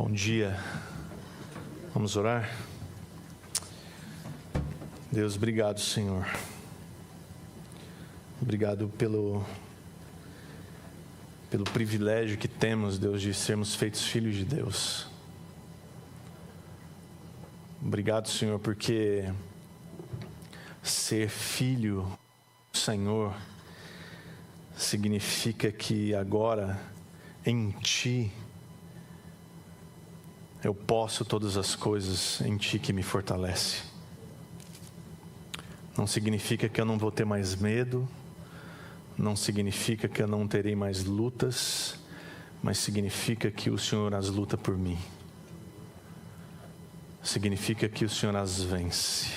Bom dia, vamos orar? Deus, obrigado, Senhor. Obrigado pelo privilégio que temos, Deus, de sermos feitos filhos de Deus. Obrigado, Senhor, porque ser filho do Senhor significa que agora em Ti eu posso todas as coisas em Ti que me fortalece. Não significa que eu não vou ter mais medo, não significa que eu não terei mais lutas, mas significa que o Senhor as luta por mim. Significa que o Senhor as vence.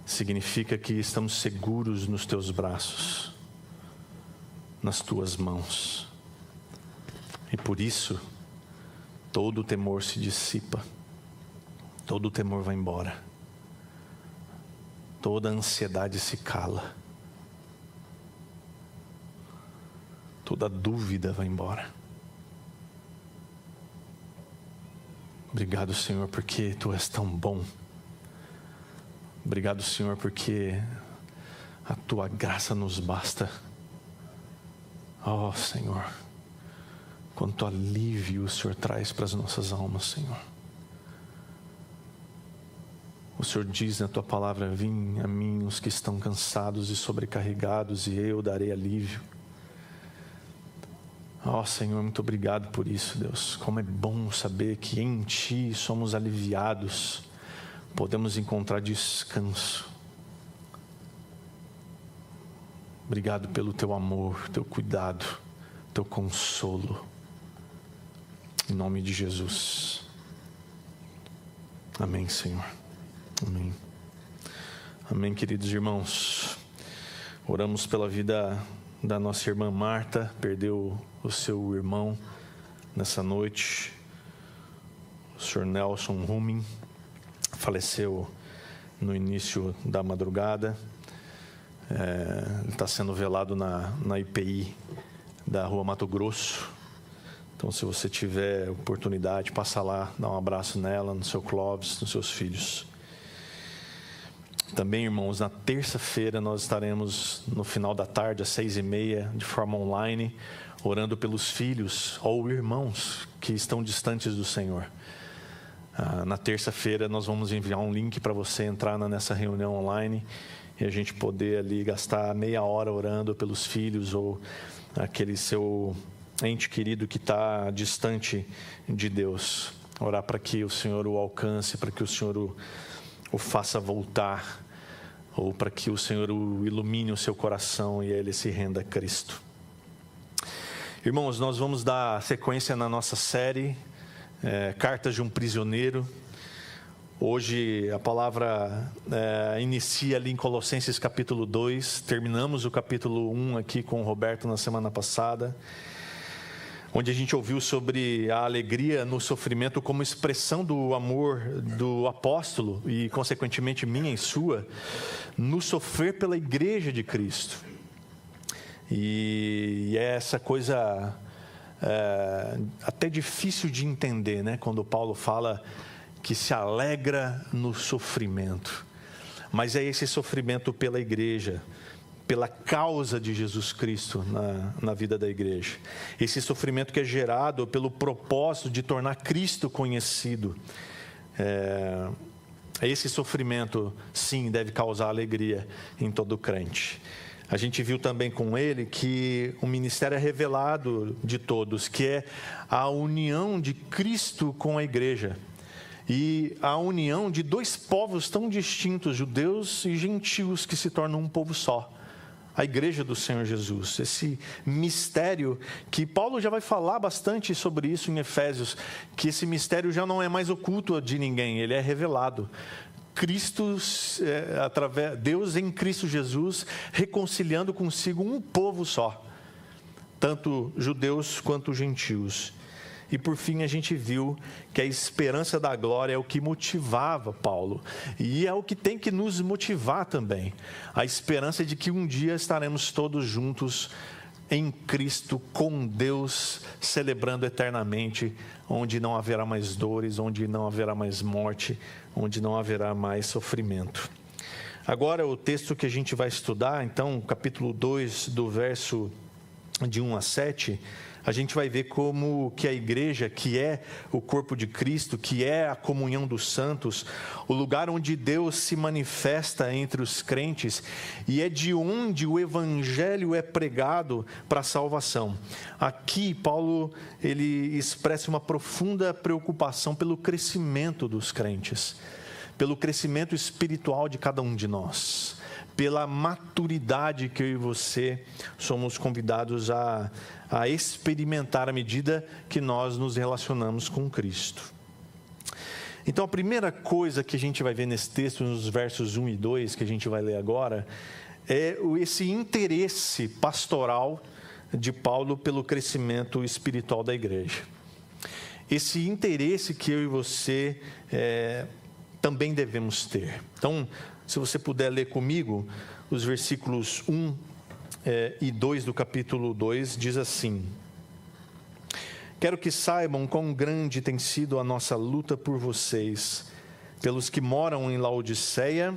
Significa que estamos seguros nos Teus braços, nas Tuas mãos. E por isso, todo o temor se dissipa, todo o temor vai embora, toda a ansiedade se cala, toda a dúvida vai embora. Obrigado, Senhor, porque Tu és tão bom. Obrigado, Senhor, porque a Tua graça nos basta. Oh, Senhor, quanto alívio o Senhor traz para as nossas almas, Senhor. O Senhor diz na Tua palavra: vim a mim os que estão cansados e sobrecarregados, e eu darei alívio. Oh, Senhor, muito obrigado por isso, Deus. Como é bom saber que em Ti somos aliviados, podemos encontrar descanso. Obrigado pelo Teu amor, Teu cuidado, Teu consolo. Em nome de Jesus. Amém, Senhor. Amém. Amém, queridos irmãos. Oramos pela vida da nossa irmã Marta, perdeu o seu irmão nessa noite. O Sr. Nelson Ruming faleceu no início da madrugada. Ele está sendo velado na IPI da Rua Mato Grosso. Então, se você tiver oportunidade, passa lá, dá um abraço nela, no seu Clóvis, nos seus filhos. Também, irmãos, na terça-feira nós estaremos no final da tarde, às 6h30, de forma online, orando pelos filhos ou irmãos que estão distantes do Senhor. Na terça-feira nós vamos enviar um link para você entrar nessa reunião online e a gente poder ali gastar meia hora orando pelos filhos ou aquele seu ente querido que está distante de Deus. Orar para que o Senhor o alcance, para que o Senhor o faça voltar, ou para que o Senhor o ilumine o seu coração e ele se renda a Cristo. Irmãos, nós vamos dar sequência na nossa série Cartas de um Prisioneiro. Hoje a palavra inicia ali em Colossenses capítulo 2, terminamos o capítulo 1 aqui com o Roberto na semana passada, onde a gente ouviu sobre a alegria no sofrimento como expressão do amor do apóstolo e, consequentemente, minha e sua, no sofrer pela igreja de Cristo. E é essa coisa até difícil de entender, né? Quando Paulo fala que se alegra no sofrimento. Mas é esse sofrimento pela igreja, pela causa de Jesus Cristo na vida da igreja. Esse sofrimento que é gerado pelo propósito de tornar Cristo conhecido. Esse sofrimento, sim, deve causar alegria em todo crente. A gente viu também com ele que o ministério é revelado de todos, que é a união de Cristo com a igreja. E a união de dois povos tão distintos, judeus e gentios, que se tornam um povo só. A igreja do Senhor Jesus, esse mistério que Paulo já vai falar bastante sobre isso em Efésios, que esse mistério já não é mais oculto de ninguém, ele é revelado. Cristo, Deus em Cristo Jesus, reconciliando consigo um povo só, tanto judeus quanto gentios. E por fim a gente viu que a esperança da glória é o que motivava Paulo. E é o que tem que nos motivar também. A esperança de que um dia estaremos todos juntos em Cristo, com Deus, celebrando eternamente, onde não haverá mais dores, onde não haverá mais morte, onde não haverá mais sofrimento. Agora, o texto que a gente vai estudar, então, capítulo 2, do verso de 1 a 7, a gente vai ver como que a igreja, que é o corpo de Cristo, que é a comunhão dos santos, o lugar onde Deus se manifesta entre os crentes, e é de onde o evangelho é pregado para a salvação. Aqui, Paulo, ele expressa uma profunda preocupação pelo crescimento dos crentes, pelo crescimento espiritual de cada um de nós, pela maturidade que eu e você somos convidados a experimentar à medida que nós nos relacionamos com Cristo. Então, a primeira coisa que a gente vai ver nesse texto, nos versos 1 e 2, que a gente vai ler agora, é esse interesse pastoral de Paulo pelo crescimento espiritual da igreja. Esse interesse que eu e você também devemos ter. Então, se você puder ler comigo, os versículos 1 e 2 do capítulo 2, diz assim: quero que saibam quão grande tem sido a nossa luta por vocês, pelos que moram em Laodiceia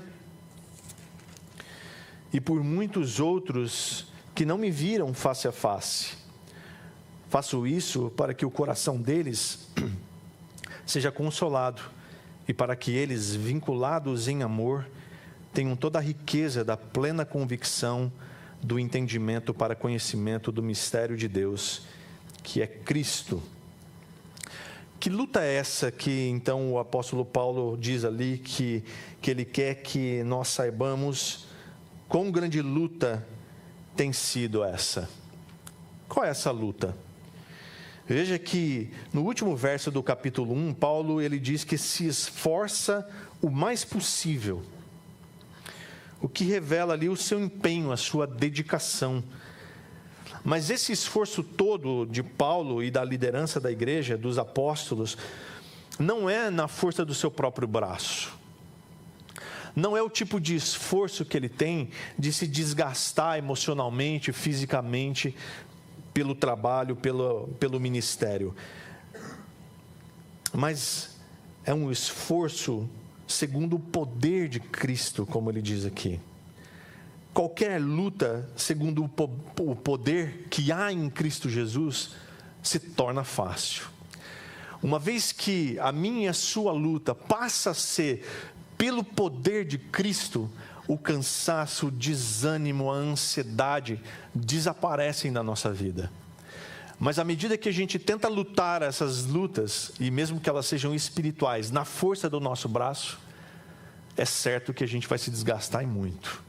e por muitos outros que não me viram face a face. Faço isso para que o coração deles seja consolado e para que eles, vinculados em amor, tenham toda a riqueza da plena convicção do entendimento para conhecimento do mistério de Deus, que é Cristo. Que luta é essa que, então, o apóstolo Paulo diz ali que ele quer que nós saibamos quão grande luta tem sido essa? Qual é essa luta? Veja que no último verso do capítulo 1, Paulo ele diz que se esforça o mais possível, o que revela ali o seu empenho, a sua dedicação. Mas esse esforço todo de Paulo e da liderança da igreja, dos apóstolos, não é na força do seu próprio braço. Não é o tipo de esforço que ele tem de se desgastar emocionalmente, fisicamente, pelo trabalho, pelo ministério. Mas é um esforço segundo o poder de Cristo, como ele diz aqui. Qualquer luta segundo o poder que há em Cristo Jesus se torna fácil. Uma vez que a minha e a sua luta passa a ser pelo poder de Cristo, o cansaço, o desânimo, a ansiedade desaparecem da nossa vida. Mas à medida que a gente tenta lutar essas lutas, e mesmo que elas sejam espirituais, na força do nosso braço, é certo que a gente vai se desgastar e muito.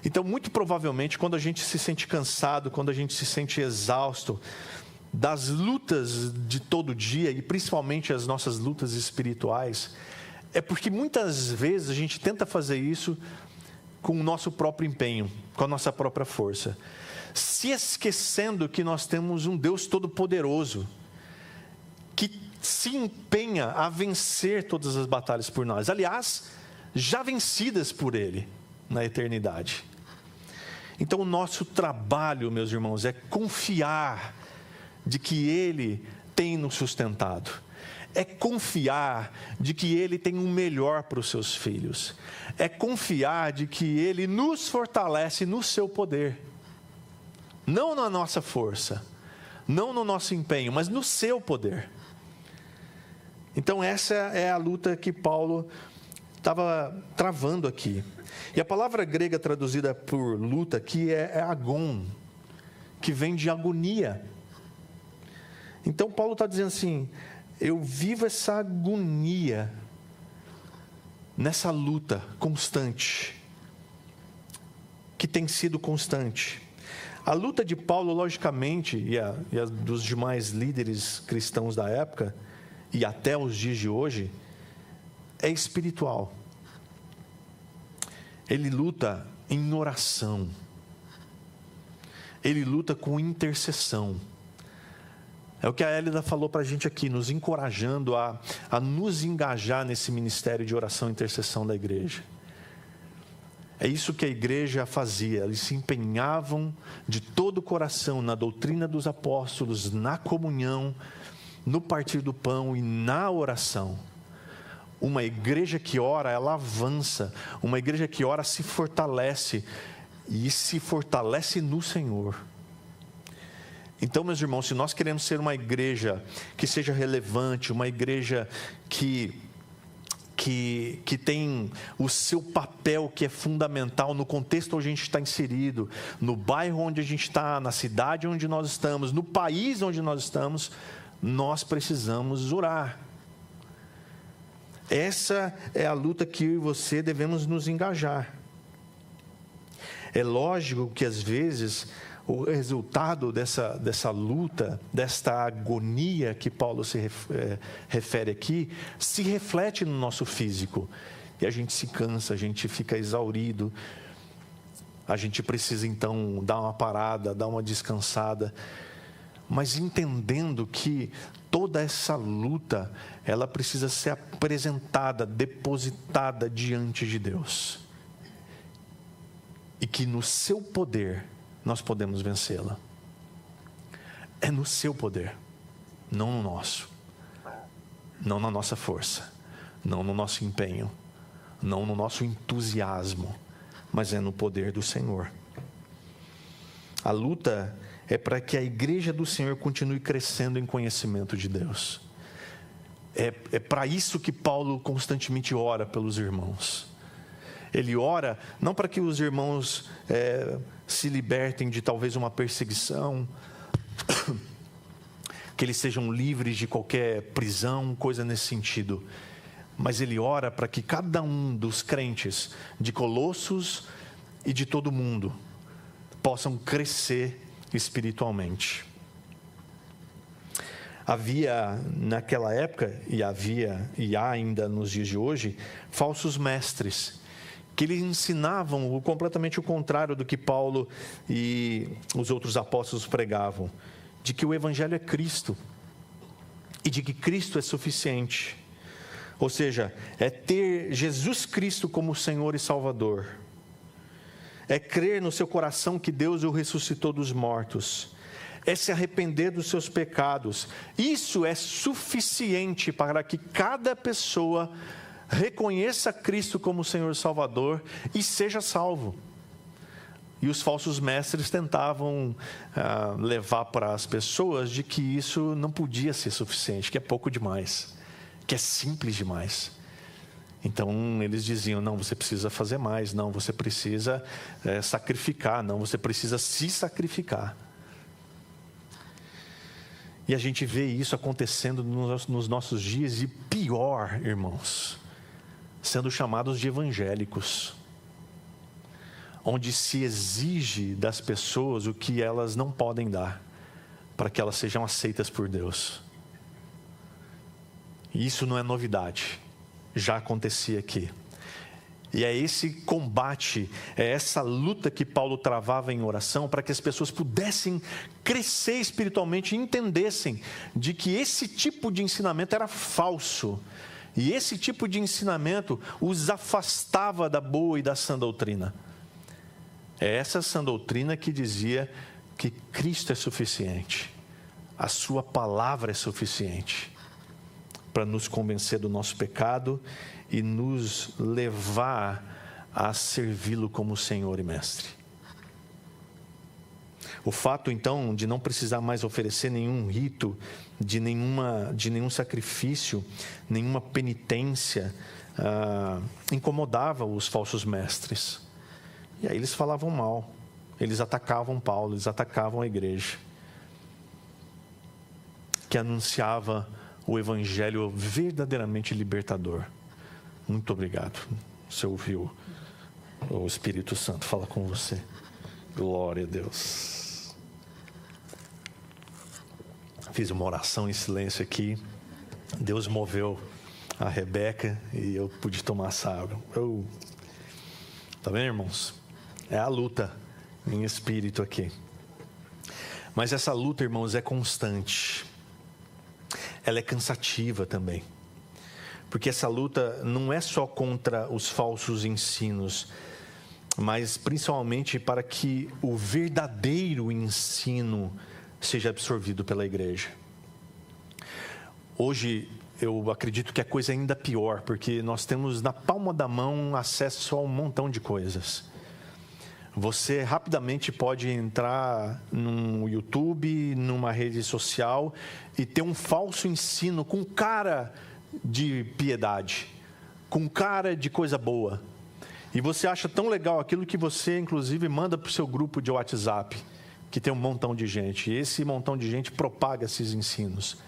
Então, muito provavelmente, quando a gente se sente cansado, quando a gente se sente exausto das lutas de todo dia, e principalmente as nossas lutas espirituais, é porque muitas vezes a gente tenta fazer isso com o nosso próprio empenho, com a nossa própria força, se esquecendo que nós temos um Deus todo-poderoso, que se empenha a vencer todas as batalhas por nós. Aliás, já vencidas por Ele na eternidade. Então, o nosso trabalho, meus irmãos, é confiar de que Ele tem nos sustentado. É confiar de que Ele tem o melhor para os seus filhos. É confiar de que Ele nos fortalece no seu poder. Não na nossa força, não no nosso empenho, mas no seu poder. Então essa é a luta que Paulo estava travando aqui. E a palavra grega traduzida por luta aqui é agon, que vem de agonia. Então Paulo está dizendo assim: eu vivo essa agonia, nessa luta constante, que tem sido constante. A luta de Paulo, logicamente, e a dos demais líderes cristãos da época, e até os dias de hoje, é espiritual. Ele luta em oração. Ele luta com intercessão. É o que a Hélida falou para a gente aqui, nos encorajando a nos engajar nesse ministério de oração e intercessão da igreja. É isso que a igreja fazia. Eles se empenhavam de todo o coração na doutrina dos apóstolos, na comunhão, no partir do pão e na oração. Uma igreja que ora, ela avança. Uma igreja que ora se fortalece. E se fortalece no Senhor. Então, meus irmãos, se nós queremos ser uma igreja que seja relevante, uma igreja que tem o seu papel que é fundamental no contexto onde a gente está inserido, no bairro onde a gente está, na cidade onde nós estamos, no país onde nós estamos, nós precisamos orar. Essa é a luta que eu e você devemos nos engajar. É lógico que às vezes o resultado dessa luta, desta agonia que Paulo se refere aqui, se reflete no nosso físico. E a gente se cansa, a gente fica exaurido. A gente precisa então dar uma parada, dar uma descansada. Mas entendendo que toda essa luta, ela precisa ser apresentada, depositada diante de Deus. E que no seu poder nós podemos vencê-la. É no seu poder, não no nosso. Não na nossa força, não no nosso empenho, não no nosso entusiasmo, mas é no poder do Senhor. A luta é para que a igreja do Senhor continue crescendo em conhecimento de Deus. É para isso que Paulo constantemente ora pelos irmãos. Ele ora não para que os irmãos se libertem de talvez uma perseguição, que eles sejam livres de qualquer prisão, coisa nesse sentido. Mas ele ora para que cada um dos crentes de Colossos e de todo mundo possam crescer espiritualmente. Havia naquela época, e há ainda nos dias de hoje, falsos mestres, que lhes ensinavam completamente o contrário do que Paulo e os outros apóstolos pregavam, de que o Evangelho é Cristo, e de que Cristo é suficiente. Ou seja, é ter Jesus Cristo como Senhor e Salvador. É crer no seu coração que Deus o ressuscitou dos mortos. É se arrepender dos seus pecados. Isso é suficiente para que cada pessoa reconheça Cristo como Senhor e Salvador e seja salvo. E os falsos mestres tentavam levar para as pessoas de que isso não podia ser suficiente, que é pouco demais, que é simples demais. Então eles diziam, não, você precisa fazer mais, não, você precisa sacrificar, não, você precisa se sacrificar. E a gente vê isso acontecendo nos nossos dias, e pior, irmãos, sendo chamados de evangélicos, onde se exige das pessoas o que elas não podem dar, para que elas sejam aceitas por Deus. E isso não é novidade, já acontecia aqui. E é esse combate, é essa luta que Paulo travava em oração, para que as pessoas pudessem crescer espiritualmente e entendessem de que esse tipo de ensinamento era falso. E esse tipo de ensinamento os afastava da boa e da sã doutrina. É essa sã doutrina que dizia que Cristo é suficiente, a sua palavra é suficiente para nos convencer do nosso pecado e nos levar a servi-lo como Senhor e Mestre. O fato, então, de não precisar mais oferecer nenhum rito, de nenhum sacrifício, nenhuma penitência, incomodava os falsos mestres. E aí eles falavam mal, eles atacavam Paulo, eles atacavam a igreja, que anunciava o evangelho verdadeiramente libertador. Muito obrigado. Você ouviu o Espírito Santo falar com você. Glória a Deus. Fiz uma oração em silêncio aqui. Deus moveu a Rebeca e eu pude tomar essa água. Tá vendo, irmãos? É a luta em espírito aqui. Mas essa luta, irmãos, é constante. Ela é cansativa também. Porque essa luta não é só contra os falsos ensinos. mas principalmente para que o verdadeiro ensino seja absorvido pela igreja. Hoje, eu acredito que a coisa é ainda pior, porque nós temos na palma da mão acesso a um montão de coisas. Você rapidamente pode entrar no YouTube, numa rede social e ter um falso ensino com cara de piedade, com cara de coisa boa. E você acha tão legal aquilo que você, inclusive, manda para o seu grupo de WhatsApp, que tem um montão de gente. E esse montão de gente propaga esses ensinos.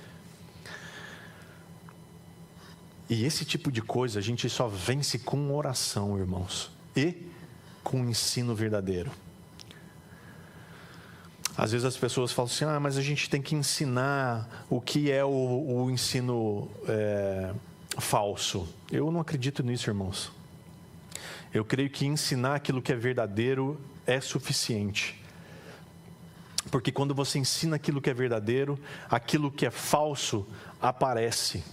E esse tipo de coisa a gente só vence com oração, irmãos. E com o ensino verdadeiro. Às vezes as pessoas falam assim, mas a gente tem que ensinar o que é o ensino falso. Eu não acredito nisso, irmãos. Eu creio que ensinar aquilo que é verdadeiro é suficiente. Porque quando você ensina aquilo que é verdadeiro, aquilo que é falso aparece.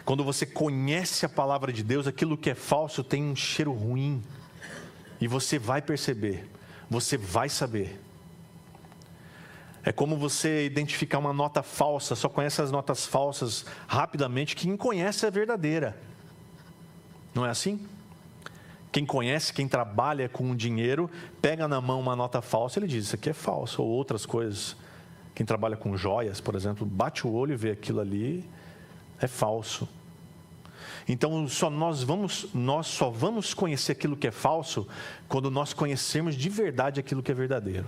Quando você conhece a palavra de Deus, aquilo que é falso tem um cheiro ruim. E você vai perceber, você vai saber. É como você identificar uma nota falsa, só conhece as notas falsas rapidamente, quem conhece a verdadeira. Não é assim? Quem conhece, quem trabalha com o dinheiro, pega na mão uma nota falsa, ele diz, isso aqui é falso, ou outras coisas. Quem trabalha com joias, por exemplo, bate o olho e vê aquilo ali, é falso. Então, nós só vamos conhecer aquilo que é falso quando nós conhecermos de verdade aquilo que é verdadeiro.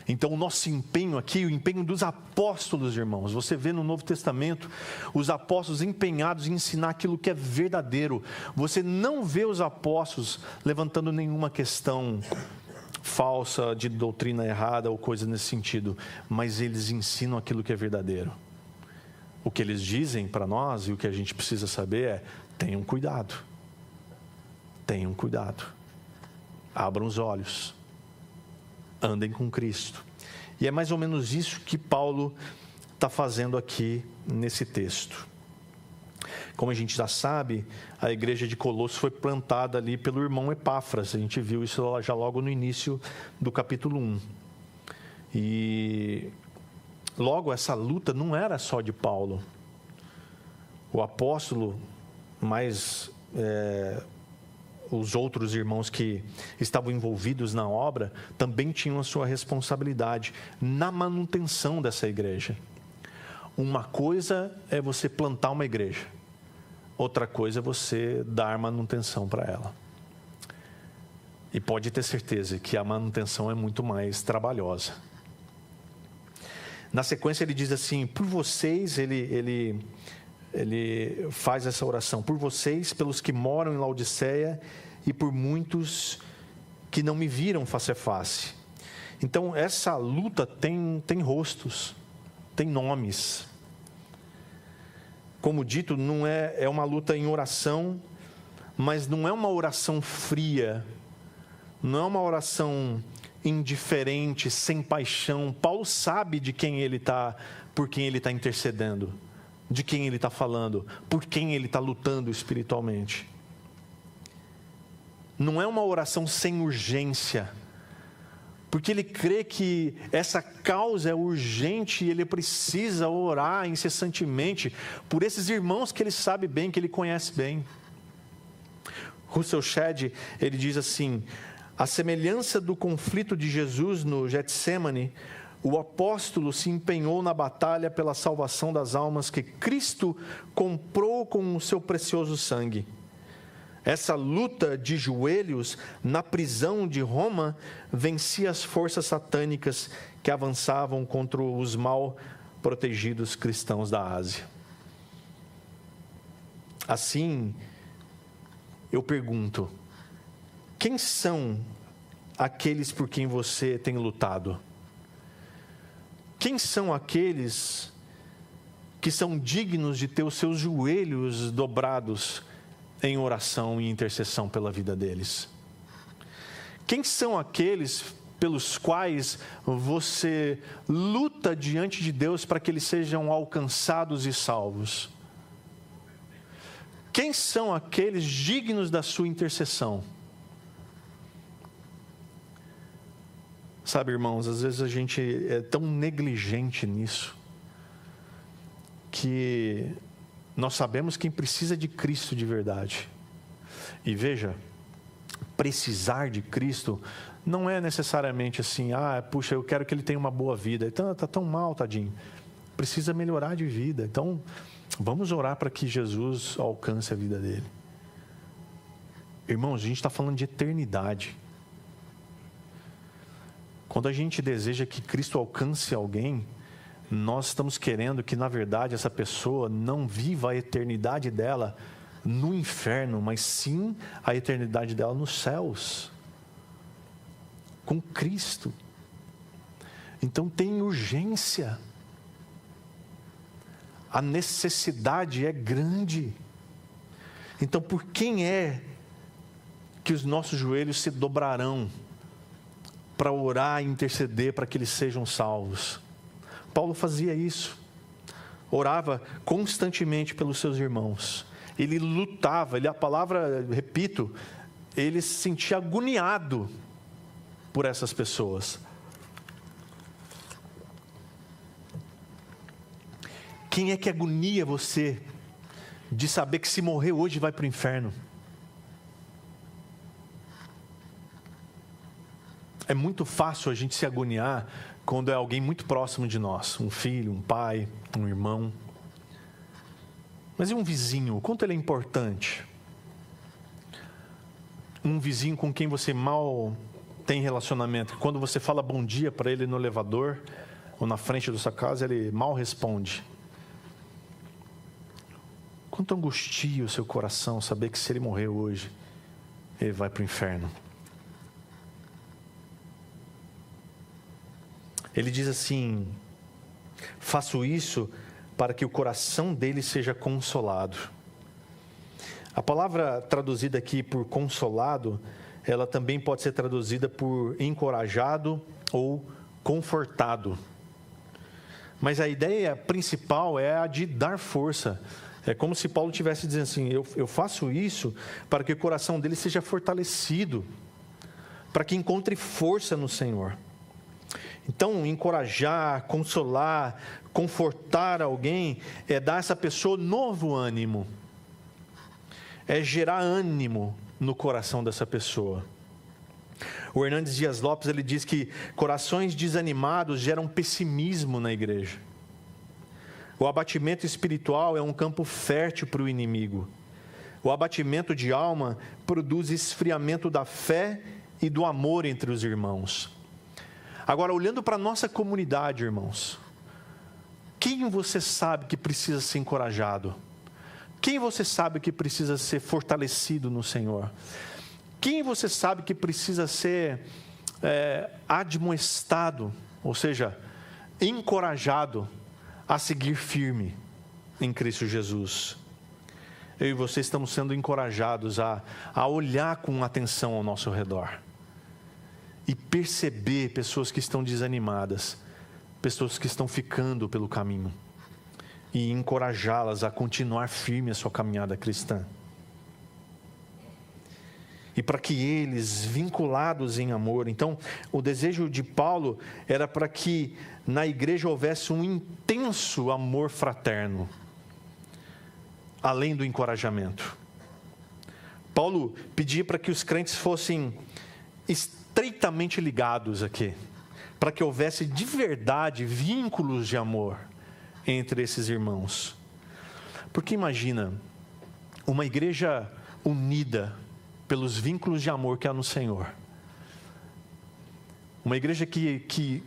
Então, o nosso empenho aqui, o empenho dos apóstolos, irmãos, você vê no Novo Testamento, os apóstolos empenhados em ensinar aquilo que é verdadeiro. Você não vê os apóstolos levantando nenhuma questão falsa, de doutrina errada ou coisa nesse sentido, mas eles ensinam aquilo que é verdadeiro. O que eles dizem para nós e o que a gente precisa saber é: tenham cuidado. Tenham cuidado. Abram os olhos. Andem com Cristo. E é mais ou menos isso que Paulo está fazendo aqui nesse texto. Como a gente já sabe, a igreja de Colossos foi plantada ali pelo irmão Epáfras. A gente viu isso já logo no início do capítulo 1. E logo, essa luta não era só de Paulo. O apóstolo, mais os outros irmãos que estavam envolvidos na obra, também tinham a sua responsabilidade na manutenção dessa igreja. Uma coisa é você plantar uma igreja, outra coisa é você dar manutenção para ela. E pode ter certeza que a manutenção é muito mais trabalhosa. Na sequência ele diz assim, por vocês, ele faz essa oração, por vocês, pelos que moram em Laodiceia e por muitos que não me viram face a face. Então essa luta tem rostos, tem nomes. Como dito, não é uma luta em oração, mas não é uma oração fria, não é uma oração indiferente, sem paixão. Paulo sabe de quem ele está, por quem ele está intercedendo, de quem ele está falando, por quem ele está lutando espiritualmente. Não é uma oração sem urgência, porque ele crê que essa causa é urgente e ele precisa orar incessantemente por esses irmãos que ele sabe bem, que ele conhece bem. Russell Shedd, ele diz assim: a semelhança do conflito de Jesus no Getsêmani, o apóstolo se empenhou na batalha pela salvação das almas que Cristo comprou com o seu precioso sangue. Essa luta de joelhos na prisão de Roma vencia as forças satânicas que avançavam contra os mal protegidos cristãos da Ásia. Assim, eu pergunto: quem são aqueles por quem você tem lutado? Quem são aqueles que são dignos de ter os seus joelhos dobrados em oração e intercessão pela vida deles? Quem são aqueles pelos quais você luta diante de Deus para que eles sejam alcançados e salvos? Quem são aqueles dignos da sua intercessão? Sabe, irmãos, às vezes a gente é tão negligente nisso, que nós sabemos quem precisa de Cristo de verdade. E veja, precisar de Cristo não é necessariamente assim, puxa, eu quero que ele tenha uma boa vida. Então, está tão mal, tadinho. Precisa melhorar de vida. Então, vamos orar para que Jesus alcance a vida dele. Irmãos, a gente está falando de eternidade. Quando a gente deseja que Cristo alcance alguém, nós estamos querendo que, na verdade, essa pessoa não viva a eternidade dela no inferno, mas sim a eternidade dela nos céus, com Cristo. Então tem urgência. A necessidade é grande. Então, por quem é que os nossos joelhos se dobrarão para orar e interceder para que eles sejam salvos? Paulo fazia isso. Orava constantemente pelos seus irmãos. Ele lutava, a palavra, repito, ele se sentia agoniado por essas pessoas. Quem é que agonia você de saber que se morrer hoje vai para o inferno? É muito fácil a gente se agoniar quando é alguém muito próximo de nós, um filho, um pai, um irmão. Mas e um vizinho? O quanto ele é importante? Um vizinho com quem você mal tem relacionamento. Quando você fala bom dia para ele no elevador ou na frente da sua casa, ele mal responde. Quanto angustia o seu coração saber que se ele morrer hoje, ele vai para o inferno. Ele diz assim: faço isso para que o coração dele seja consolado. A palavra traduzida aqui por consolado, ela também pode ser traduzida por encorajado ou confortado. Mas a ideia principal é a de dar força. É como se Paulo estivesse dizendo assim: eu faço isso para que o coração dele seja fortalecido, para que encontre força no Senhor. Então, encorajar, consolar, confortar alguém é dar a essa pessoa novo ânimo. É gerar ânimo no coração dessa pessoa. O Hernandes Dias Lopes, ele diz que corações desanimados geram pessimismo na igreja. O abatimento espiritual é um campo fértil para o inimigo. O abatimento de alma produz esfriamento da fé e do amor entre os irmãos. Agora, olhando para a nossa comunidade, irmãos, quem você sabe que precisa ser encorajado? Quem você sabe que precisa ser fortalecido no Senhor? Quem você sabe que precisa ser admoestado, ou seja, encorajado a seguir firme em Cristo Jesus? Eu e você estamos sendo encorajados a olhar com atenção ao nosso redor e perceber pessoas que estão desanimadas, pessoas que estão ficando pelo caminho, e encorajá-las a continuar firme a sua caminhada cristã. E para que eles, vinculados em amor, então, o desejo de Paulo era para que na igreja houvesse um intenso amor fraterno, além do encorajamento. Paulo pedia para que os crentes fossem estreitamente ligados aqui, para que houvesse de verdade vínculos de amor entre esses irmãos. Porque imagina, uma igreja unida pelos vínculos de amor que há no Senhor. Uma igreja que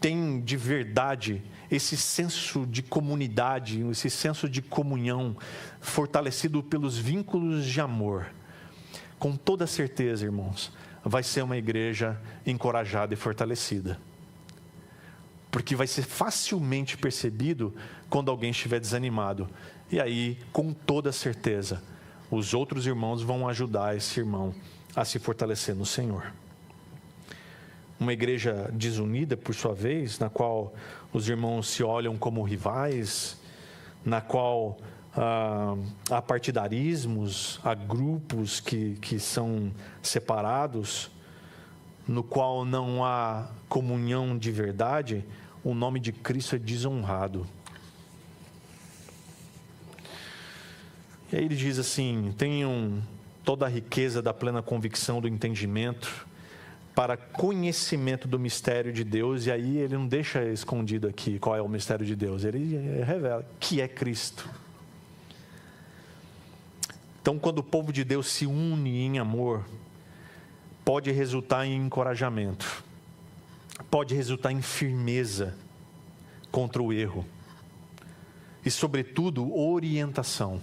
tem de verdade esse senso de comunidade, esse senso de comunhão, fortalecido pelos vínculos de amor. Com toda certeza, irmãos, vai ser uma igreja encorajada e fortalecida. Porque vai ser facilmente percebido quando alguém estiver desanimado. E aí, com toda certeza, os outros irmãos vão ajudar esse irmão a se fortalecer no Senhor. Uma igreja desunida, por sua vez, na qual os irmãos se olham como rivais, na qual há partidarismos, há grupos que são separados, no qual não há comunhão de verdade, o nome de Cristo é desonrado. E aí ele diz assim: tenham toda a riqueza da plena convicção do entendimento, para conhecimento do mistério de Deus. E aí ele não deixa escondido aqui qual é o mistério de Deus, ele revela que é Cristo. Então, quando o povo de Deus se une em amor, pode resultar em encorajamento, pode resultar em firmeza contra o erro e, sobretudo, orientação.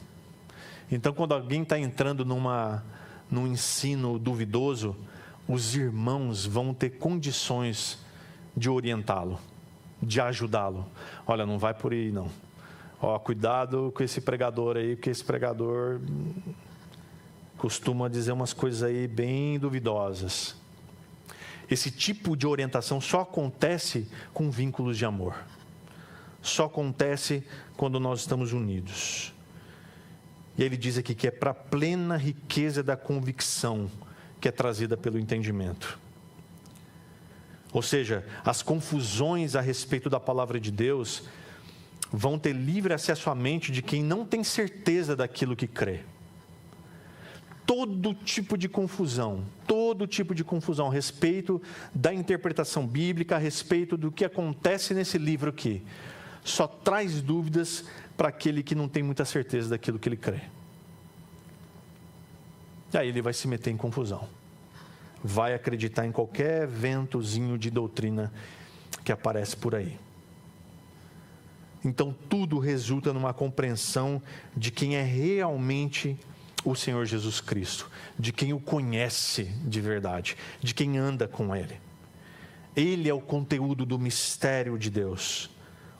Então, quando alguém está entrando num ensino duvidoso, os irmãos vão ter condições de orientá-lo, de ajudá-lo. Olha, não vai por aí não. Ó, cuidado com esse pregador aí, porque esse pregador costuma dizer umas coisas aí bem duvidosas. Esse tipo de orientação só acontece com vínculos de amor. Só acontece quando nós estamos unidos. E ele diz aqui que é para a plena riqueza da convicção que é trazida pelo entendimento. Ou seja, as confusões a respeito da palavra de Deus vão ter livre acesso à mente de quem não tem certeza daquilo que crê. Todo tipo de confusão a respeito da interpretação bíblica, a respeito do que acontece nesse livro aqui, só traz dúvidas para aquele que não tem muita certeza daquilo que ele crê. E aí ele vai se meter em confusão. Vai acreditar em qualquer ventozinho de doutrina que aparece por aí. Então tudo resulta numa compreensão de quem é realmente o Senhor Jesus Cristo, de quem o conhece de verdade, de quem anda com Ele. Ele é o conteúdo do mistério de Deus,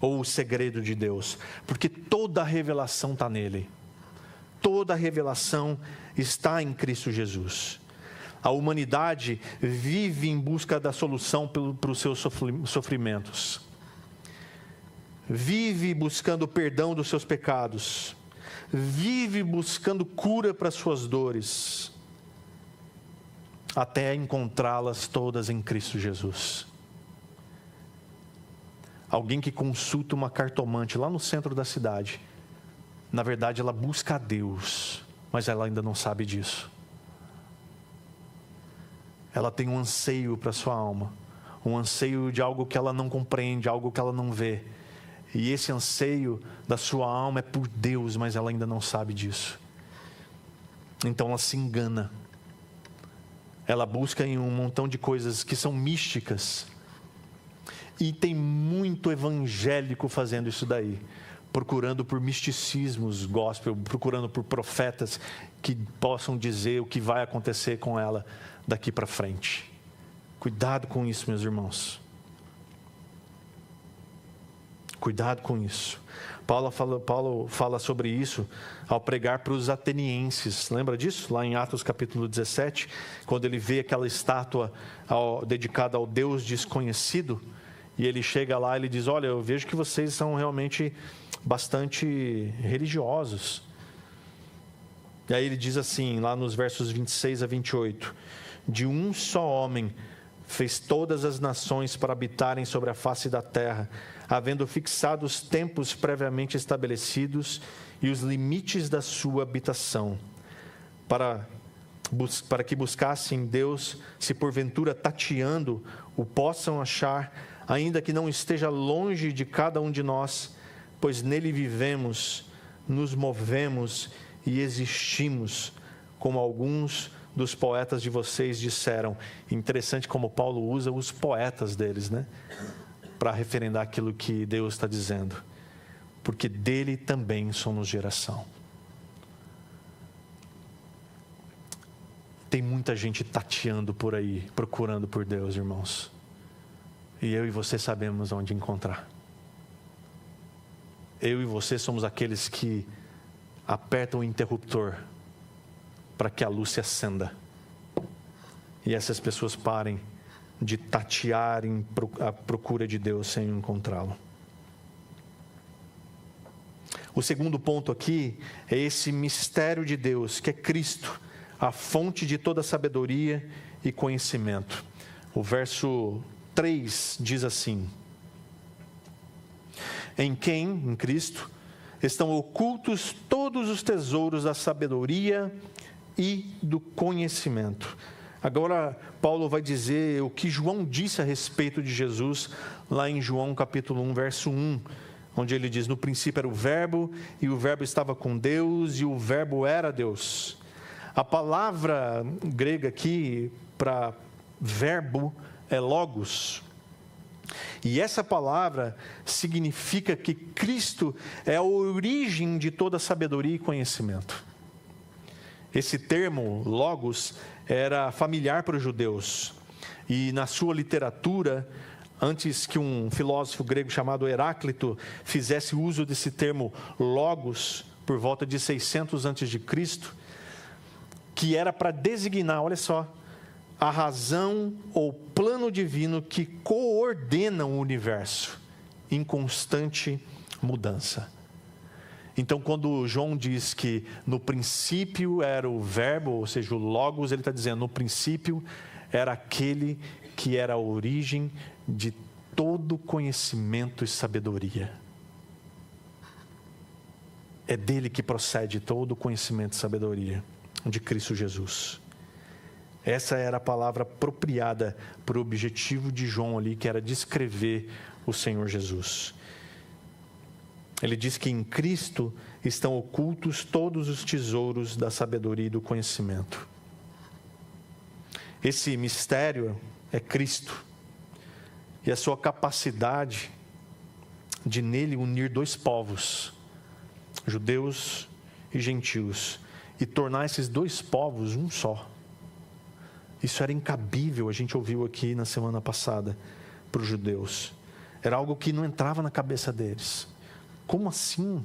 ou o segredo de Deus, porque toda a revelação está nele. Toda a revelação está em Cristo Jesus. A humanidade vive em busca da solução para os seus sofrimentos. Vive buscando perdão dos seus pecados. Vive buscando cura para as suas dores. Até encontrá-las todas em Cristo Jesus. Alguém que consulta uma cartomante lá no centro da cidade, na verdade ela busca a Deus, mas ela ainda não sabe disso. Ela tem um anseio para a sua alma, um anseio de algo que ela não compreende, algo que ela não vê. E esse anseio da sua alma é por Deus, mas ela ainda não sabe disso. Então ela se engana. Ela busca em um montão de coisas que são místicas. E tem muito evangélico fazendo isso daí, procurando por misticismos gospel, procurando por profetas que possam dizer o que vai acontecer com ela daqui para frente. Cuidado com isso, meus irmãos. Cuidado com isso. Paulo fala sobre isso ao pregar para os atenienses. Lembra disso? Lá em Atos capítulo 17, quando ele vê aquela estátua dedicada ao Deus desconhecido, e ele chega lá e ele diz: olha, eu vejo que vocês são realmente bastante religiosos. E aí ele diz assim, lá nos versos 26 a 28, de um só homem fez todas as nações para habitarem sobre a face da terra, havendo fixado os tempos previamente estabelecidos e os limites da sua habitação, para que buscassem Deus, se porventura tateando o possam achar, ainda que não esteja longe de cada um de nós, pois nele vivemos, nos movemos e existimos, como alguns dos poetas de vocês disseram. Interessante como Paulo usa os poetas deles, né? Para referendar aquilo que Deus está dizendo. Porque dele também somos geração. Tem muita gente tateando por aí, procurando por Deus, irmãos. E eu e você sabemos onde encontrar. Eu e você somos aqueles que apertam o interruptor para que a luz se acenda. E essas pessoas parem de tatear à procura de Deus sem encontrá-lo. O segundo ponto aqui é esse mistério de Deus, que é Cristo, a fonte de toda sabedoria e conhecimento. O verso 3 diz assim: em quem, em Cristo, estão ocultos todos os tesouros da sabedoria e do conhecimento. Agora, Paulo vai dizer o que João disse a respeito de Jesus, lá em João capítulo 1, verso 1, onde ele diz: no princípio era o verbo, e o verbo estava com Deus, e o verbo era Deus. A palavra grega aqui para verbo é logos. E essa palavra significa que Cristo é a origem de toda sabedoria e conhecimento. Esse termo, logos, era familiar para os judeus. E na sua literatura, antes que um filósofo grego chamado Heráclito fizesse uso desse termo logos, por volta de 600 a.C., que era para designar, olha só, a razão ou plano divino que coordena o universo em constante mudança. Então, quando João diz que no princípio era o verbo, ou seja, o logos, ele está dizendo, no princípio era aquele que era a origem de todo conhecimento e sabedoria. É dele que procede todo conhecimento e sabedoria, de Cristo Jesus. Essa era a palavra apropriada para o objetivo de João ali, que era descrever o Senhor Jesus. Ele diz que em Cristo estão ocultos todos os tesouros da sabedoria e do conhecimento. Esse mistério é Cristo e a sua capacidade de nele unir dois povos, judeus e gentios, e tornar esses dois povos um só. Isso era incabível, a gente ouviu aqui na semana passada, para os judeus. Era algo que não entrava na cabeça deles. Como assim?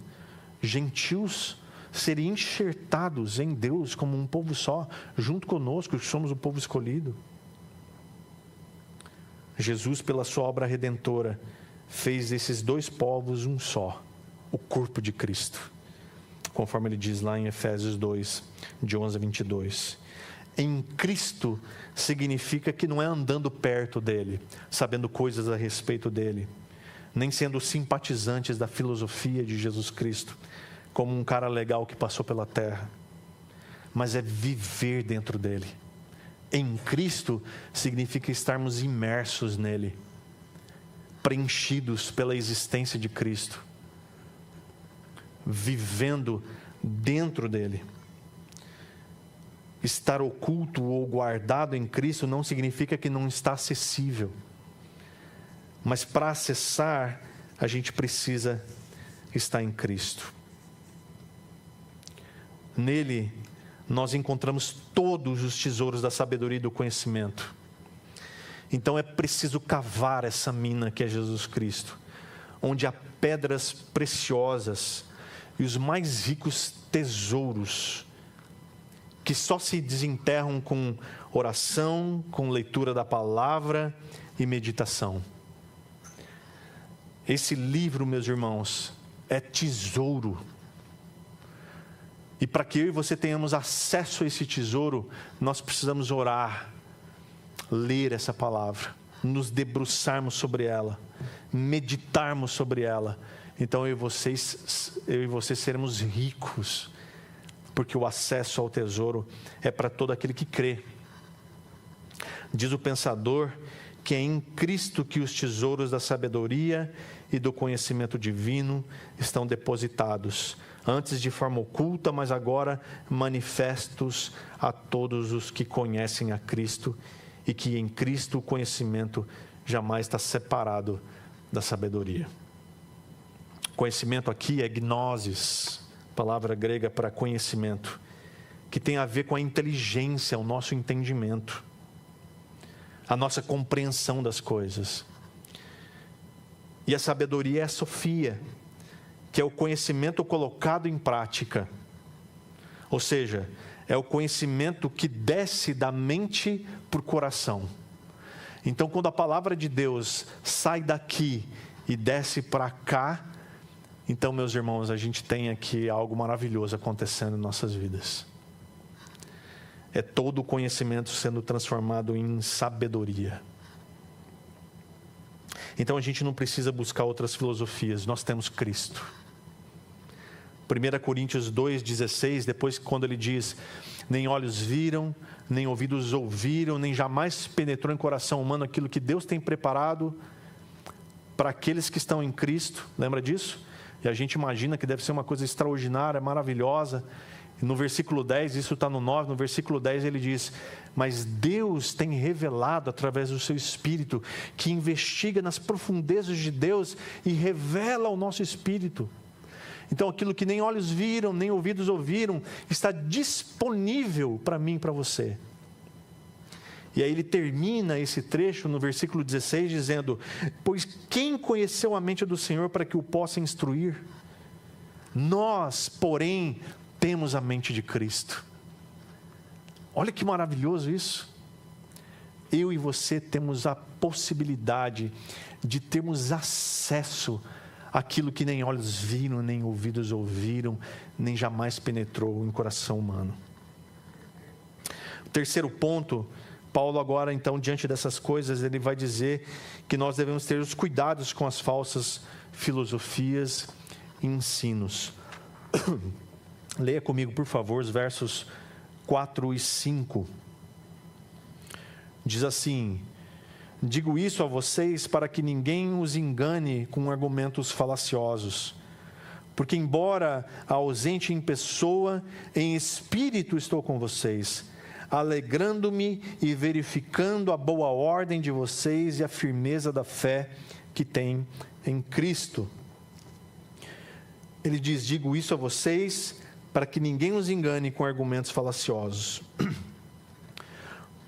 Gentios serem enxertados em Deus como um povo só, junto conosco, que somos o povo escolhido. Jesus, pela sua obra redentora, fez desses dois povos um só, o corpo de Cristo. Conforme ele diz lá em Efésios 2, de 11 a 22. Em Cristo significa que não é andando perto dele, sabendo coisas a respeito dele, nem sendo simpatizantes da filosofia de Jesus Cristo, como um cara legal que passou pela terra, mas é viver dentro dele. Em Cristo significa estarmos imersos nele, preenchidos pela existência de Cristo, vivendo dentro dele. Estar oculto ou guardado em Cristo não significa que não está acessível. Mas para acessar, a gente precisa estar em Cristo. Nele, nós encontramos todos os tesouros da sabedoria e do conhecimento. Então é preciso cavar essa mina que é Jesus Cristo, onde há pedras preciosas e os mais ricos tesouros, que só se desenterram com oração, com leitura da palavra e meditação. Esse livro, meus irmãos, é tesouro. E para que eu e você tenhamos acesso a esse tesouro, nós precisamos orar, ler essa palavra, nos debruçarmos sobre ela, meditarmos sobre ela. Então eu e vocês seremos ricos, porque o acesso ao tesouro é para todo aquele que crê. Diz o pensador que é em Cristo que os tesouros da sabedoria e do conhecimento divino estão depositados, antes de forma oculta, mas agora manifestos a todos os que conhecem a Cristo, e que em Cristo o conhecimento jamais está separado da sabedoria. Conhecimento aqui é gnosis, palavra grega para conhecimento, que tem a ver com a inteligência, o nosso entendimento, a nossa compreensão das coisas. E a sabedoria é a sofia, que é o conhecimento colocado em prática. Ou seja, é o conhecimento que desce da mente para o coração. Então, quando a palavra de Deus sai daqui e desce para cá, então, meus irmãos, a gente tem aqui algo maravilhoso acontecendo em nossas vidas. É todo o conhecimento sendo transformado em sabedoria. Então a gente não precisa buscar outras filosofias, nós temos Cristo. 1 Coríntios 2,16, depois quando ele diz: nem olhos viram, nem ouvidos ouviram, nem jamais penetrou em coração humano aquilo que Deus tem preparado para aqueles que estão em Cristo. Lembra disso? E a gente imagina que deve ser uma coisa extraordinária, maravilhosa. E no versículo 10, isso está no 9, no versículo 10 ele diz: mas Deus tem revelado através do seu Espírito, que investiga nas profundezas de Deus e revela ao nosso espírito. Então aquilo que nem olhos viram, nem ouvidos ouviram, está disponível para mim e para você. E aí ele termina esse trecho no versículo 16 dizendo: pois quem conheceu a mente do Senhor para que o possa instruir? Nós, porém, temos a mente de Cristo. Olha que maravilhoso isso. Eu e você temos a possibilidade de termos acesso àquilo que nem olhos viram, nem ouvidos ouviram, nem jamais penetrou em coração humano. O terceiro ponto, Paulo agora então, diante dessas coisas, ele vai dizer que nós devemos ter os cuidados com as falsas filosofias e ensinos. Leia comigo, por favor, os versos 4 e 5. Diz assim: digo isso a vocês para que ninguém os engane com argumentos falaciosos. Porque embora ausente em pessoa, em espírito estou com vocês, alegrando-me e verificando a boa ordem de vocês e a firmeza da fé que têm em Cristo. Ele diz: digo isso a vocês para que ninguém os engane com argumentos falaciosos.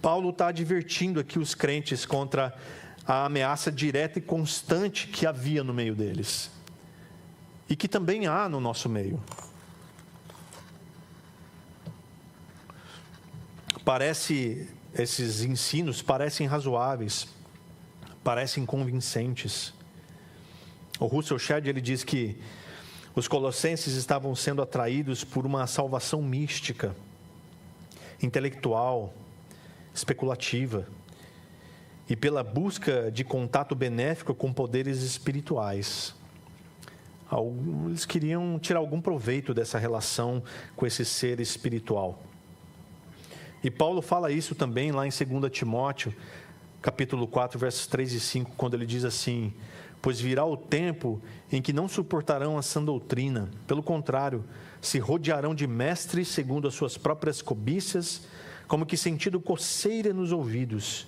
Paulo está advertindo aqui os crentes contra a ameaça direta e constante que havia no meio deles. E que também há no nosso meio. Esses ensinos parecem razoáveis, parecem convincentes. O Russell Shedd, ele diz que os colossenses estavam sendo atraídos por uma salvação mística, intelectual, especulativa, e pela busca de contato benéfico com poderes espirituais. Eles queriam tirar algum proveito dessa relação com esse ser espiritual. E Paulo fala isso também lá em 2 Timóteo, capítulo 4, versos 3 e 5, quando ele diz assim: pois virá o tempo em que não suportarão a sã doutrina, pelo contrário, se rodearão de mestres segundo as suas próprias cobiças, como que sentindo coceira nos ouvidos.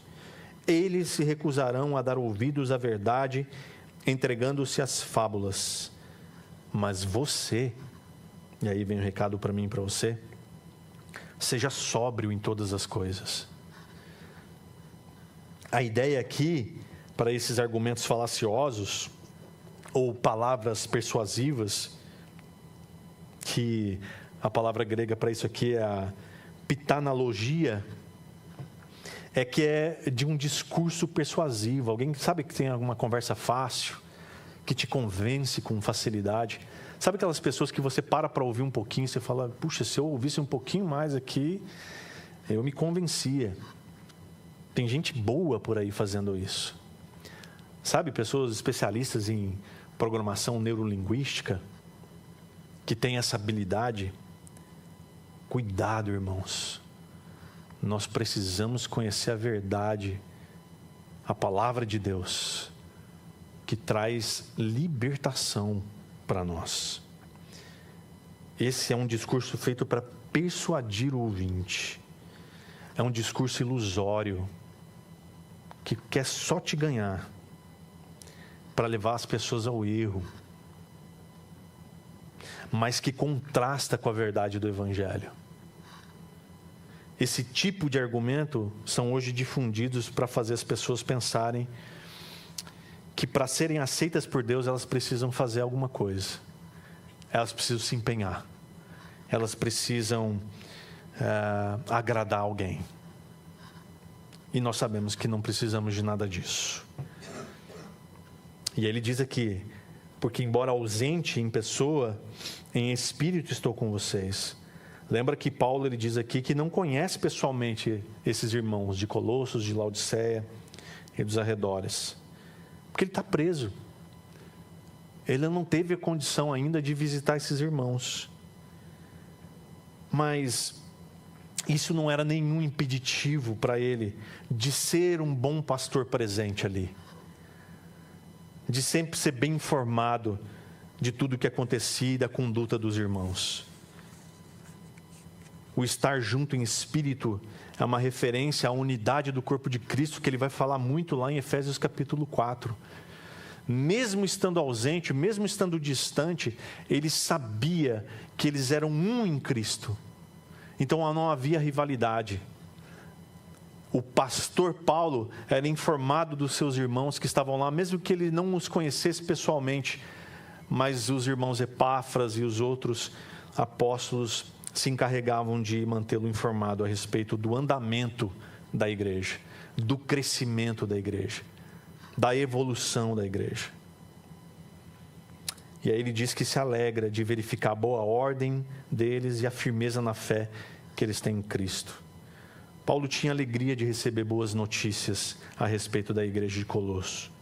Eles se recusarão a dar ouvidos à verdade, entregando-se às fábulas. Mas você, e aí vem um recado para mim e para você: seja sóbrio em todas as coisas. A ideia aqui, para esses argumentos falaciosos, ou palavras persuasivas, que a palavra grega para isso aqui é a pitanalogia, é que é de um discurso persuasivo. Alguém sabe que tem alguma conversa fácil, que te convence com facilidade? Sabe aquelas pessoas que você para ouvir um pouquinho e você fala: puxa, se eu ouvisse um pouquinho mais aqui, eu me convencia. Tem gente boa por aí fazendo isso. Sabe, pessoas especialistas em programação neurolinguística, que têm essa habilidade. Cuidado, irmãos. Nós precisamos conhecer a verdade, a palavra de Deus, que traz libertação para nós. Esse é um discurso feito para persuadir o ouvinte. É um discurso ilusório, que quer só te ganhar, para levar as pessoas ao erro, mas que contrasta com a verdade do Evangelho. Esse tipo de argumento são hoje difundidos para fazer as pessoas pensarem que para serem aceitas por Deus, elas precisam fazer alguma coisa. Elas precisam se empenhar. Elas precisam agradar alguém. E nós sabemos que não precisamos de nada disso. E ele diz aqui: porque embora ausente em pessoa, em espírito estou com vocês. Lembra que Paulo, ele diz aqui que não conhece pessoalmente esses irmãos de Colossos, de Laodiceia e dos arredores. Porque ele está preso. Ele não teve a condição ainda de visitar esses irmãos. Mas isso não era nenhum impeditivo para ele de ser um bom pastor presente ali. De sempre ser bem informado de tudo o que acontecia e da conduta dos irmãos. O estar junto em espírito é uma referência à unidade do corpo de Cristo, que ele vai falar muito lá em Efésios capítulo 4. Mesmo estando ausente, mesmo estando distante, ele sabia que eles eram um em Cristo. Então não havia rivalidade. O pastor Paulo era informado dos seus irmãos que estavam lá, mesmo que ele não os conhecesse pessoalmente, mas os irmãos Epáfras e os outros apóstolos se encarregavam de mantê-lo informado a respeito do andamento da igreja, do crescimento da igreja, da evolução da igreja. E aí ele diz que se alegra de verificar a boa ordem deles e a firmeza na fé que eles têm em Cristo. Paulo tinha alegria de receber boas notícias a respeito da igreja de Colosso.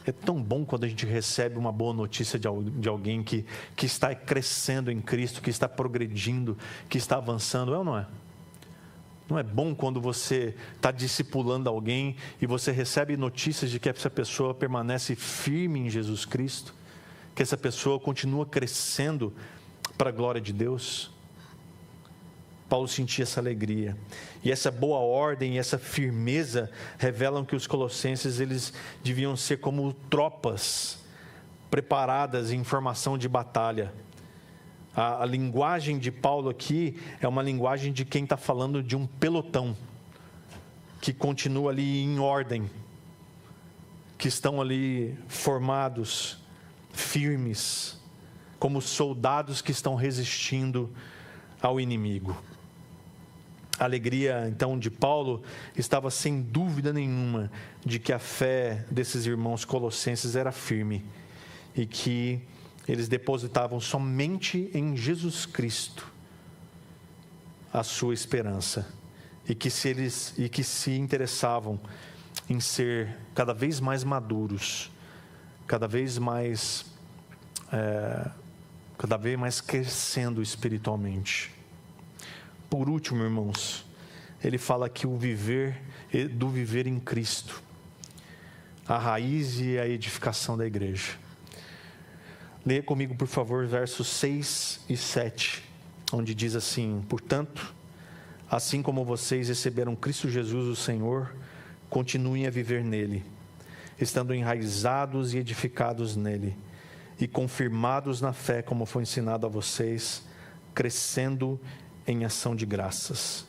É tão bom quando a gente recebe uma boa notícia de alguém que está crescendo em Cristo, que está progredindo, que está avançando, é ou não é? Não é bom quando você está discipulando alguém e você recebe notícias de que essa pessoa permanece firme em Jesus Cristo, que essa pessoa continua crescendo para a glória de Deus? Paulo sentia essa alegria. E essa boa ordem e essa firmeza revelam que os colossenses eles deviam ser como tropas preparadas em formação de batalha. A linguagem de Paulo aqui é uma linguagem de quem está falando de um pelotão que continua ali em ordem, que estão ali formados, firmes, como soldados que estão resistindo ao inimigo. A alegria, então, de Paulo estava sem dúvida nenhuma de que a fé desses irmãos colossenses era firme e que eles depositavam somente em Jesus Cristo a sua esperança e que se interessavam em ser cada vez mais maduros, cada vez mais crescendo espiritualmente. Por último, irmãos, ele fala aqui do viver em Cristo, a raiz e a edificação da igreja. Leia comigo, por favor, versos 6 e 7, onde diz assim: portanto, assim como vocês receberam Cristo Jesus, o Senhor, continuem a viver nele, estando enraizados e edificados nele, e confirmados na fé, como foi ensinado a vocês, crescendo em ação de graças.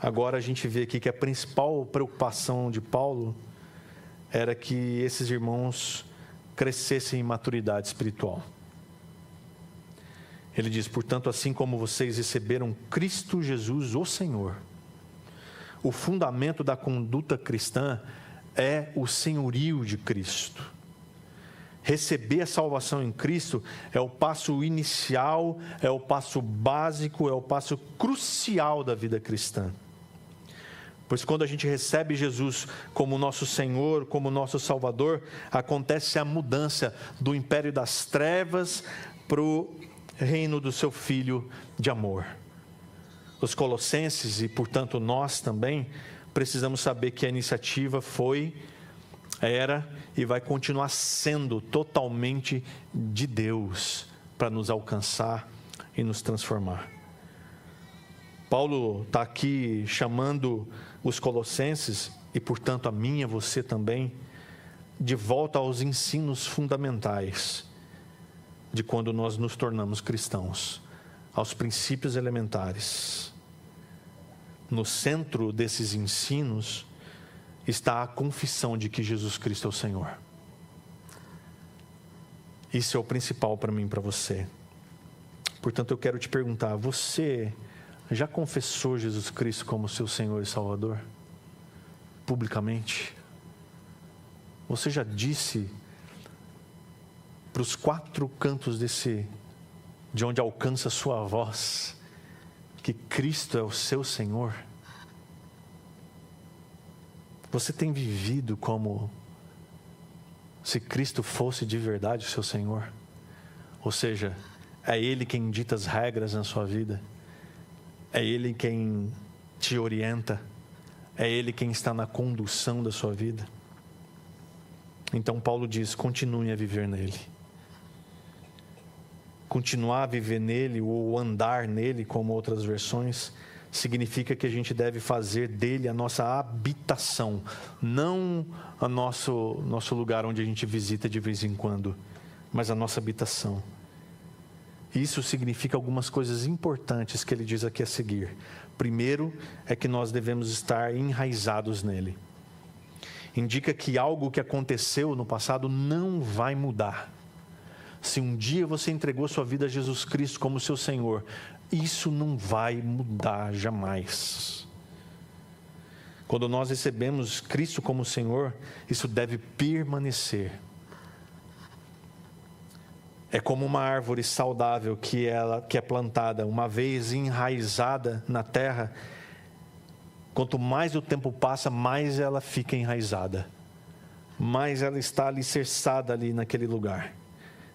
Agora a gente vê aqui que a principal preocupação de Paulo era que esses irmãos crescessem em maturidade espiritual. Ele diz: portanto, assim como vocês receberam Cristo Jesus, o Senhor. O fundamento da conduta cristã é o senhorio de Cristo. Receber a salvação em Cristo é o passo inicial, é o passo básico, é o passo crucial da vida cristã. Pois quando a gente recebe Jesus como nosso Senhor, como nosso Salvador, acontece a mudança do império das trevas para o reino do seu Filho de amor. Os colossenses, e portanto nós também, precisamos saber que a iniciativa era e vai continuar sendo totalmente de Deus para nos alcançar e nos transformar. Paulo está aqui chamando os colossenses, e portanto a mim e a você também, de volta aos ensinos fundamentais de quando nós nos tornamos cristãos, aos princípios elementares. No centro desses ensinos está a confissão de que Jesus Cristo é o Senhor. Isso é o principal para mim e para você. Portanto, eu quero te perguntar: você já confessou Jesus Cristo como seu Senhor e Salvador? Publicamente? Você já disse para os 4 cantos de onde alcança a sua voz, que Cristo é o seu Senhor? Você tem vivido como se Cristo fosse de verdade o seu Senhor? Ou seja, é Ele quem dita as regras na sua vida, é Ele quem te orienta, é Ele quem está na condução da sua vida. Então Paulo diz, continue a viver nele. Continuar a viver nele ou andar nele, como outras versões, significa que a gente deve fazer dele a nossa habitação, não o nosso lugar onde a gente visita de vez em quando, mas a nossa habitação. Isso significa algumas coisas importantes que ele diz aqui a seguir. Primeiro é que nós devemos estar enraizados nele. Indica que algo que aconteceu no passado não vai mudar. Se um dia você entregou sua vida a Jesus Cristo como seu Senhor, isso não vai mudar jamais. Quando nós recebemos Cristo como Senhor, isso deve permanecer. É como uma árvore saudável que é plantada, uma vez enraizada na terra. Quanto mais o tempo passa, mais ela fica enraizada, mais ela está alicerçada ali naquele lugar,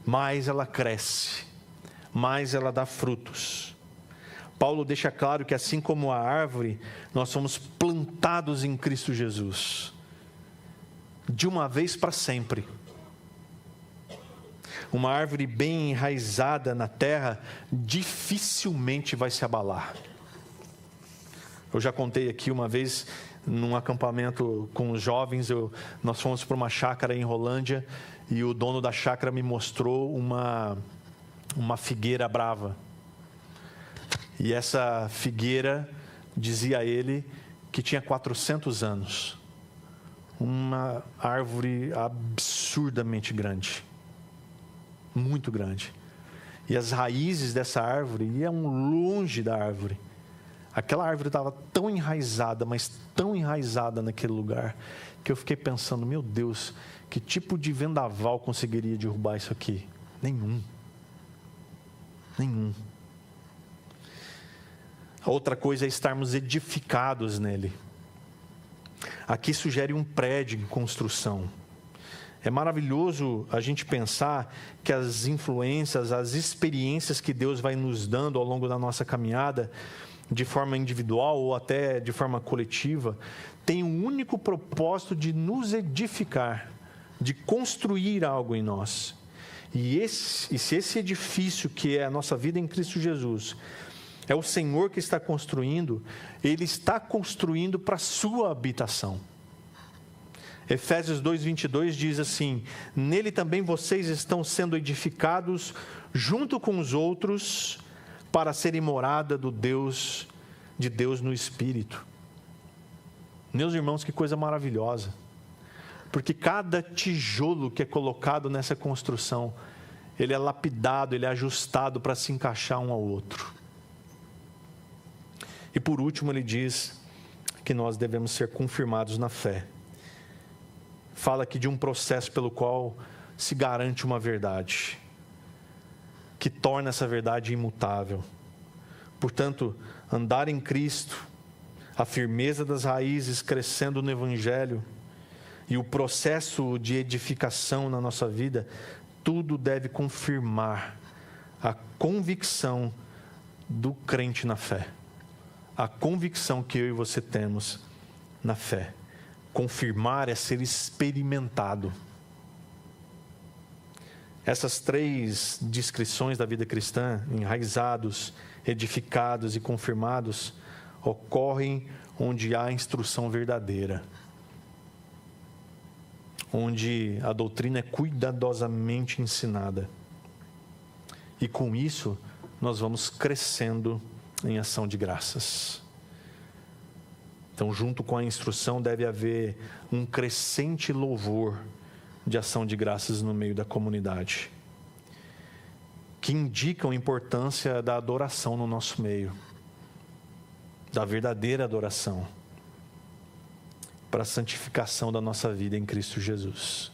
mais ela cresce, mais ela dá frutos. Paulo deixa claro que assim como a árvore, nós somos plantados em Cristo Jesus, de uma vez para sempre. Uma árvore bem enraizada na terra dificilmente vai se abalar. Eu já contei aqui uma vez, num acampamento com os jovens, nós fomos para uma chácara em Rolândia e o dono da chácara me mostrou uma figueira brava. E essa figueira, dizia ele, que tinha 400 anos. Uma árvore absurdamente grande. Muito grande. E as raízes dessa árvore iam longe da árvore. Aquela árvore estava tão enraizada, mas tão enraizada naquele lugar, que eu fiquei pensando, meu Deus, que tipo de vendaval conseguiria derrubar isso aqui? Nenhum. A outra coisa é estarmos edificados nele. Aqui sugere um prédio em construção. É maravilhoso a gente pensar que as influências, as experiências que Deus vai nos dando ao longo da nossa caminhada, de forma individual ou até de forma coletiva, tem um único propósito de nos edificar, de construir algo em nós. E se esse edifício que é a nossa vida em Cristo Jesus, é o Senhor que está construindo, Ele está construindo para a sua habitação. Efésios 2:22 diz assim, nele também vocês estão sendo edificados junto com os outros para serem morada de Deus no Espírito. Meus irmãos, que coisa maravilhosa. Porque cada tijolo que é colocado nessa construção, ele é lapidado, ele é ajustado para se encaixar um ao outro. E por último ele diz que nós devemos ser confirmados na fé. Fala aqui de um processo pelo qual se garante uma verdade, que torna essa verdade imutável. Portanto, andar em Cristo, a firmeza das raízes crescendo no Evangelho e o processo de edificação na nossa vida, tudo deve confirmar a convicção do crente na fé. A convicção que eu e você temos na fé. Confirmar é ser experimentado. Essas três descrições da vida cristã, enraizados, edificados e confirmados, ocorrem onde há instrução verdadeira. Onde a doutrina é cuidadosamente ensinada. E com isso, nós vamos crescendo em ação de graças. Então, junto com a instrução, deve haver um crescente louvor de ação de graças no meio da comunidade, que indicam a importância da adoração no nosso meio, da verdadeira adoração, para a santificação da nossa vida em Cristo Jesus.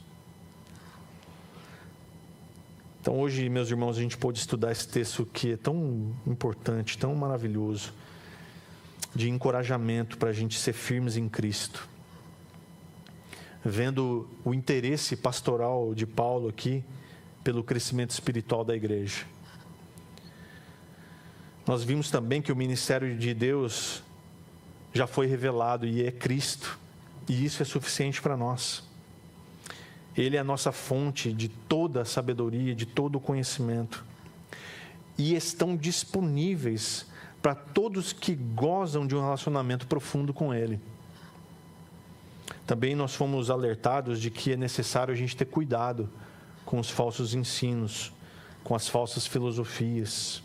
Então, hoje, meus irmãos, a gente pôde estudar esse texto que é tão importante, tão maravilhoso, de encorajamento para a gente ser firmes em Cristo. vendo o interesse pastoral de Paulo aqui pelo crescimento espiritual da igreja. Nós vimos também que o ministério de Deus já foi revelado e é Cristo, e isso é suficiente para nós. Ele é a nossa fonte de toda a sabedoria, de todo o conhecimento, e estão disponíveis para todos que gozam de um relacionamento profundo com Ele. Também nós fomos alertados de que é necessário a gente ter cuidado com os falsos ensinos, com as falsas filosofias,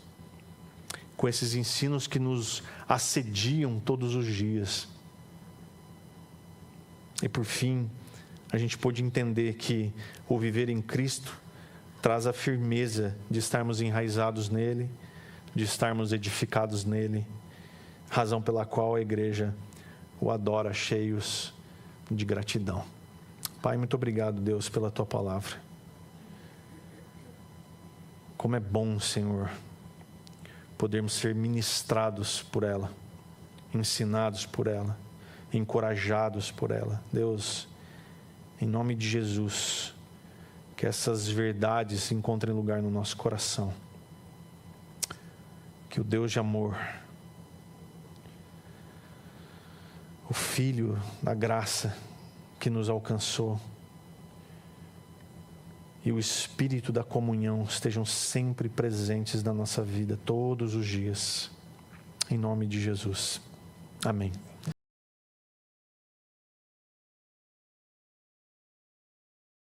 com esses ensinos que nos assediam todos os dias. E por fim, a gente pôde entender que o viver em Cristo traz a firmeza de estarmos enraizados nele, de estarmos edificados nele, razão pela qual a igreja o adora cheios de gratidão. Pai, muito obrigado, Deus, pela tua palavra. Como é bom, Senhor, podermos ser ministrados por ela, ensinados por ela, encorajados por ela. Deus, em nome de Jesus, que essas verdades encontrem lugar no nosso coração. Que o Deus de amor, o Filho da graça que nos alcançou e o Espírito da comunhão estejam sempre presentes na nossa vida, todos os dias. Em nome de Jesus. Amém.